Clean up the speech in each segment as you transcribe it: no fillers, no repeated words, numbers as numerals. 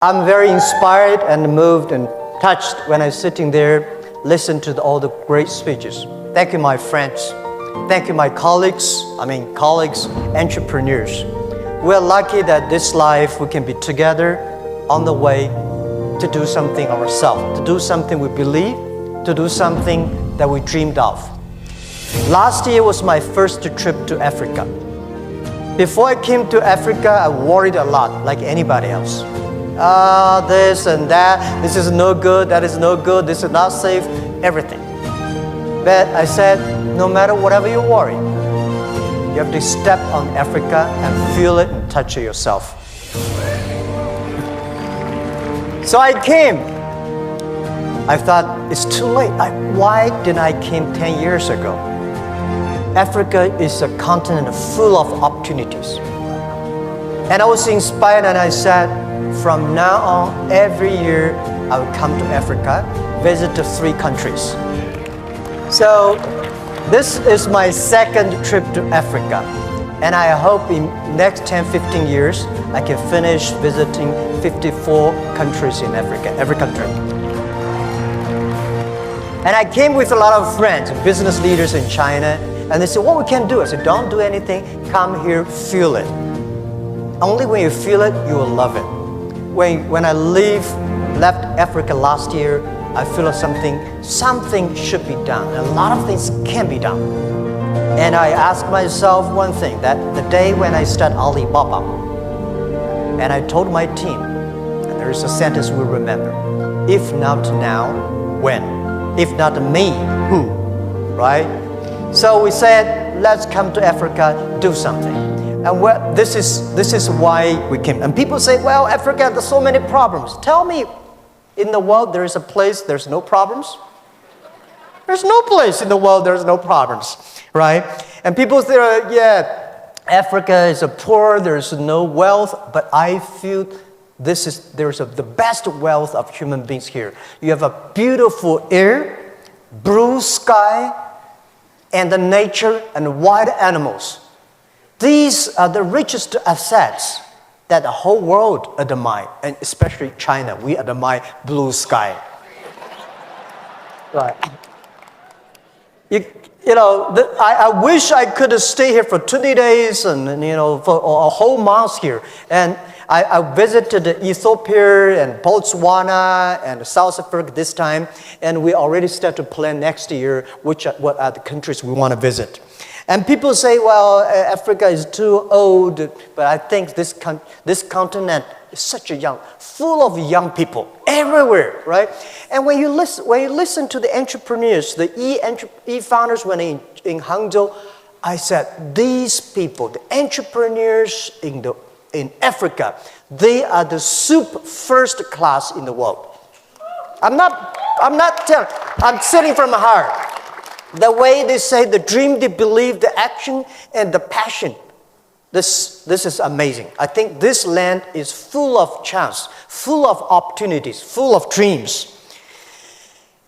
I'm very inspired and moved and touched when I'm sitting there, listen to all the great speeches. Thank you, my friends. Thank you, my colleagues, entrepreneurs. We're lucky that this life we can be together on the way to do something ourselves, to do something we believe, to do something that we dreamed of. Last year was my first trip to Africa. Before I came to Africa, I worried a lot, like anybody else. This and that, this is no good, that is no good, this is not safe, everything. But I said, no matter whatever you worry, you have to step on Africa and feel it and touch it yourself. So I came. I thought, it's too late. Why didn't I came 10 years ago? Africa is a continent full of opportunities. And I was inspired and I said, from now on, every year I will come to Africa, visit the 3 countries. So this is my second trip to Africa. And I hope in next 10, 15 years, I can finish visiting 54 countries in Africa, every country. And I came with a lot of friends, business leaders in China, and they said, what we can do? I said, don't do anything, come here, feel it. Only when you feel it, you will love it. When I left Africa last year, I feel like something should be done. A lot of things can be done. And I asked myself one thing, that the day when I start Alibaba, and I told my team, and there is a sentence we remember, if not now, when? If not me, who? Right? So we said, let's come to Africa, do something. And this is why we came. And people say, well, Africa has so many problems. Tell me, in the world there is a place there's no problems? There's no place in the world there's no problems, right? And people say, yeah, Africa is poor, there's no wealth, but I feel there's the best wealth of human beings here. You have a beautiful air, blue sky, and the nature and wild animals. These are the richest assets that the whole world admire, and especially China. We admire blue sky. Right. I wish I could stay here for 20 days and for a whole month here. And I visited Ethiopia and Botswana and South Africa this time, and we already start to plan next year what are the countries we want to visit. And people say, well, Africa is too old, but I think this continent is such full of young people everywhere, right? And when you listen to the entrepreneurs, the e-founders when in Hangzhou, I said, these people, the entrepreneurs in Africa, they are the first class in the world. I'm saying from my heart. The way they say, the dream, the belief, the action, and the passion. This is amazing. I think this land is full of chance, full of opportunities, full of dreams.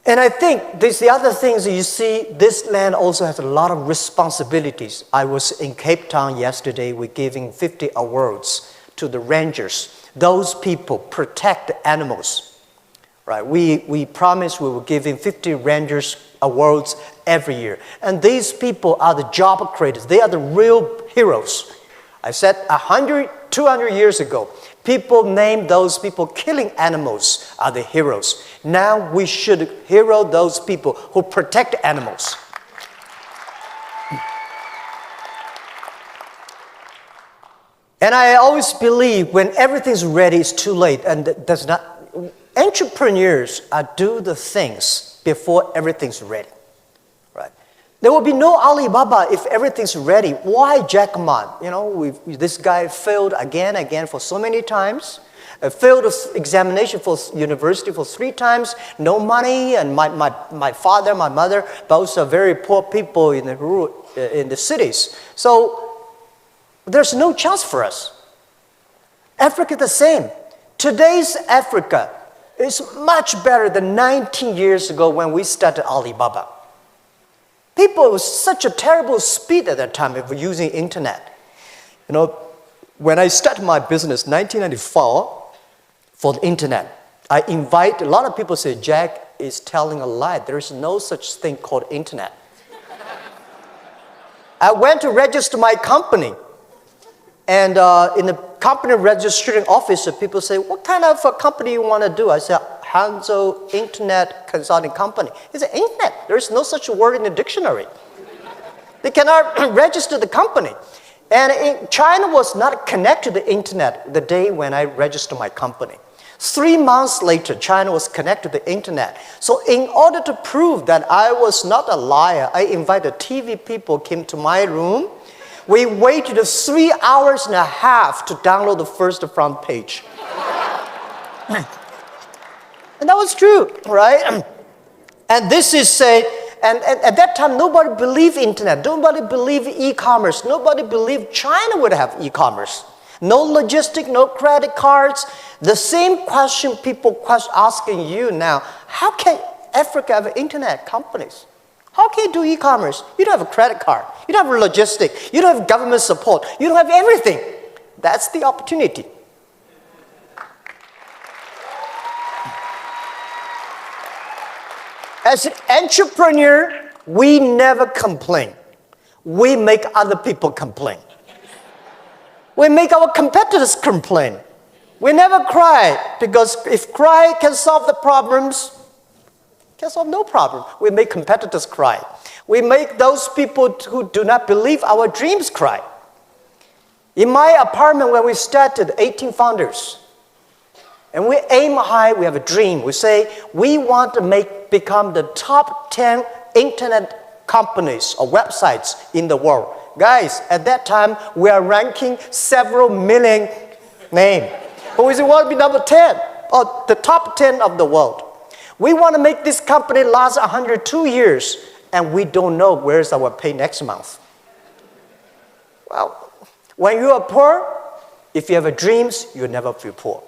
And I think the other things you see, this land also has a lot of responsibilities. I was in Cape Town yesterday. We're giving 50 awards to the rangers. Those people protect the animals. Right? We promised we were giving 50 rangers awards every year. And these people are the job creators. They are the real heroes. I said 100, 200 years ago, people named those people killing animals are the heroes. Now we should hero those people who protect animals. And I always believe when everything's ready, it's too late. And does not. Entrepreneurs do the things before everything's ready, right? There will be no Alibaba if everything's ready. Why Jack Ma? This guy failed again for so many times. Failed examination for university for 3 times. No money, and my father, my mother, both are very poor people in the cities. So there's no chance for us. Africa the same. Today's Africa is much better than 19 years ago when we started Alibaba. People with such a terrible speed at that time of using internet. When I started my business in 1994, for the internet. I invite, a lot of people say, Jack is telling a lie. There is no such thing called internet. I went to register my company. And in the company registering office, people say, what kind of a company you want to do? I said, Hangzhou Internet Consulting Company. He said, internet, there is no such word in the dictionary. They cannot register the company. And China was not connected to the internet the day when I registered my company. 3 months later, China was connected to the internet. So in order to prove that I was not a liar, I invited TV people came to my room. We waited 3 hours and a half to download the first front page. And that was true, right? And this is and at that time, nobody believed internet. Nobody believed e-commerce. Nobody believed China would have e-commerce. No logistic, no credit cards. The same question people asking you now, how can Africa have internet companies? How can you do e-commerce? You don't have a credit card. You don't have a logistic. You don't have government support. You don't have everything. That's the opportunity. As an entrepreneur, we never complain. We make other people complain. We make our competitors complain. We never cry, because if cry can solve the problems, can solve no problem. We make competitors cry. We make those people who do not believe our dreams cry. In my apartment, when we started, 18 founders. And we aim high, we have a dream. We say, we want to become the top 10 internet companies or websites in the world. Guys, at that time, we are ranking several million names. But we say, we want to be number 10, or the top 10 of the world. We want to make this company last 102 years, and we don't know where's our pay next month. Well, when you are poor, if you have dreams, you never feel poor.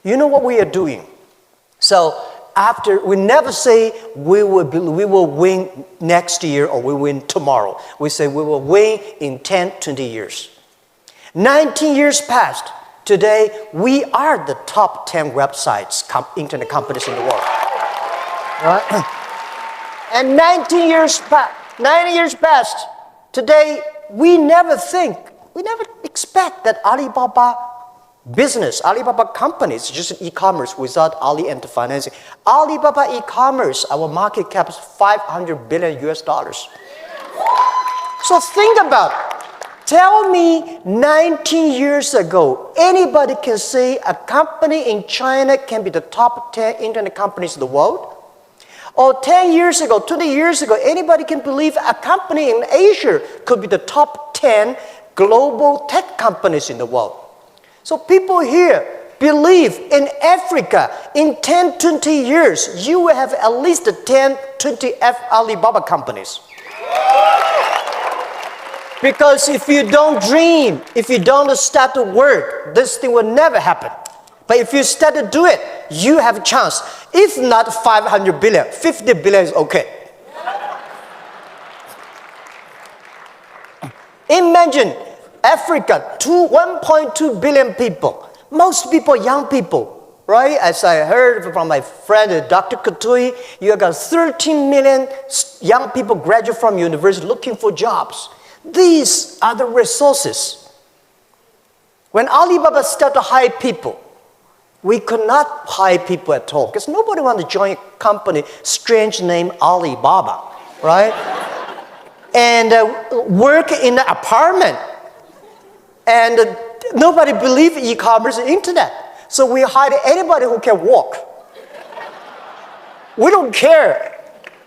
You know what we are doing? So we never say we will win next year or we win tomorrow. We say we will win in 10, 20 years. 19 years passed. Today, we are the top 10 websites, internet companies in the world. Right? And 19 years passed. Today, we never expect that Alibaba business, Alibaba company is just e-commerce without Ali and financing. Alibaba e-commerce, our market cap is $500 billion US. So think about it. Tell me 19 years ago, anybody can say a company in China can be the top 10 internet companies in the world? Or 10 years ago, 20 years ago, anybody can believe a company in Asia could be the top 10 global tech companies in the world? So people here believe in Africa, in 10, 20 years, you will have at least 10, 20 Alibaba companies. Because if you don't dream, if you don't start to work, this thing will never happen. But if you start to do it, you have a chance. If not 500 billion, 50 billion is okay. Imagine Africa, 1.2 billion people. Most people, young people, right? As I heard from my friend, Dr. Katui, you got 13 million young people graduate from university looking for jobs. These are the resources. When Alibaba started to hire people, we could not hire people at all because nobody wanted to join a company, strange name Alibaba, right? And work in the apartment. And nobody believed e-commerce and internet. So we hired anybody who can walk. We don't care.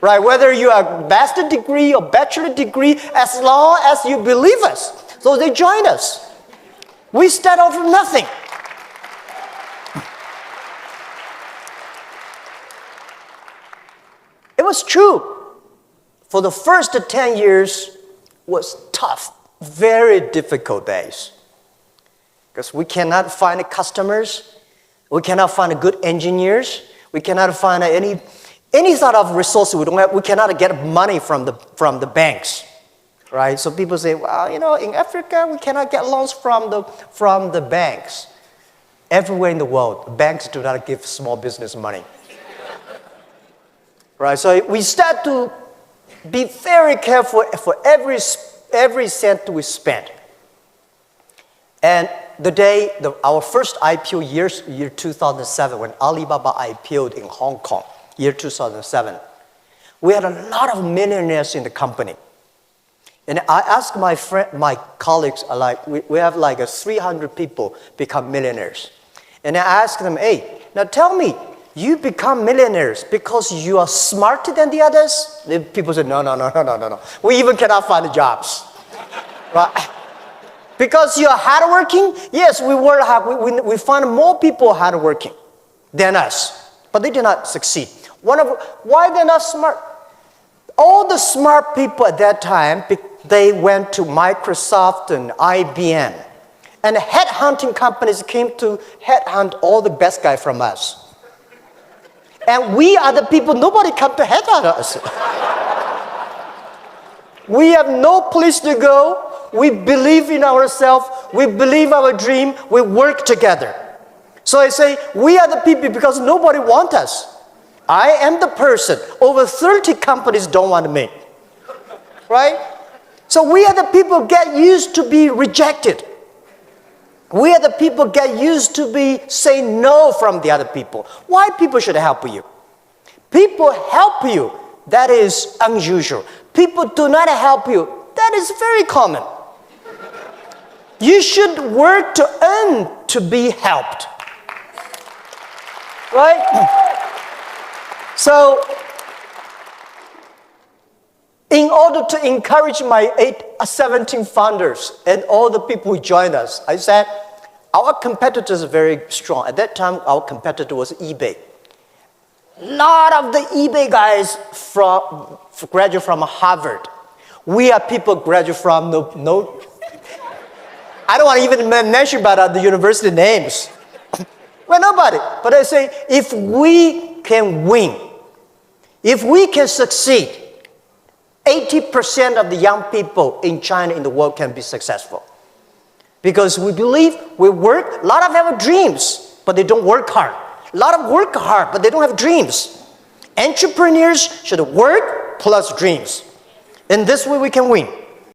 Right, whether you have a master's degree or bachelor degree, as long as you believe us. So they join us. We start out from nothing. It was true. For the first 10 years was tough, very difficult days. Because we cannot find customers, we cannot find good engineers, we cannot find any sort of resources we cannot get money from the banks, right? So people say, well, in Africa we cannot get loans from the banks, everywhere in the world, banks do not give small business money. Right? So we start to be very careful for every cent we spend. And the day, our first IPO year 2007, when Alibaba IPO'd in Hong Kong, year 2007, we had a lot of millionaires in the company. And I asked my colleagues, we have like 300 people become millionaires. And I asked them, hey, now tell me, you become millionaires because you are smarter than the others? The people said, no. We even cannot find jobs. Right? Because you are hardworking? Yes, we work hard. We find more people hardworking than us. But they did not succeed. Why they're not smart? All the smart people at that time, they went to Microsoft and IBM. And headhunting companies came to headhunt all the best guys from us. And we are the people, nobody come to headhunt us. We have no place to go. We believe in ourselves. We believe our dream. We work together. So I say, we are the people because nobody wants us. I am the person. Over 30 companies don't want me. Right? So we are the people get used to be rejected. We are the people get used to be say no from the other people. Why people should help you? People help you. That is unusual. People do not help you. That is very common. You should work to earn to be helped. Right? So, in order to encourage my 17 founders and all the people who joined us, I said, our competitors are very strong. At that time, our competitor was eBay. A lot of the eBay guys graduate from Harvard. We are people graduate from no I don't want to even mention about the university names. Well, nobody. But I say, if we can win, if we can succeed, 80% of the young people in China, in the world, can be successful. Because we believe, we work, a lot of them have dreams, but they don't work hard. A lot of work hard, but they don't have dreams. Entrepreneurs should work plus dreams. In this way, we can win.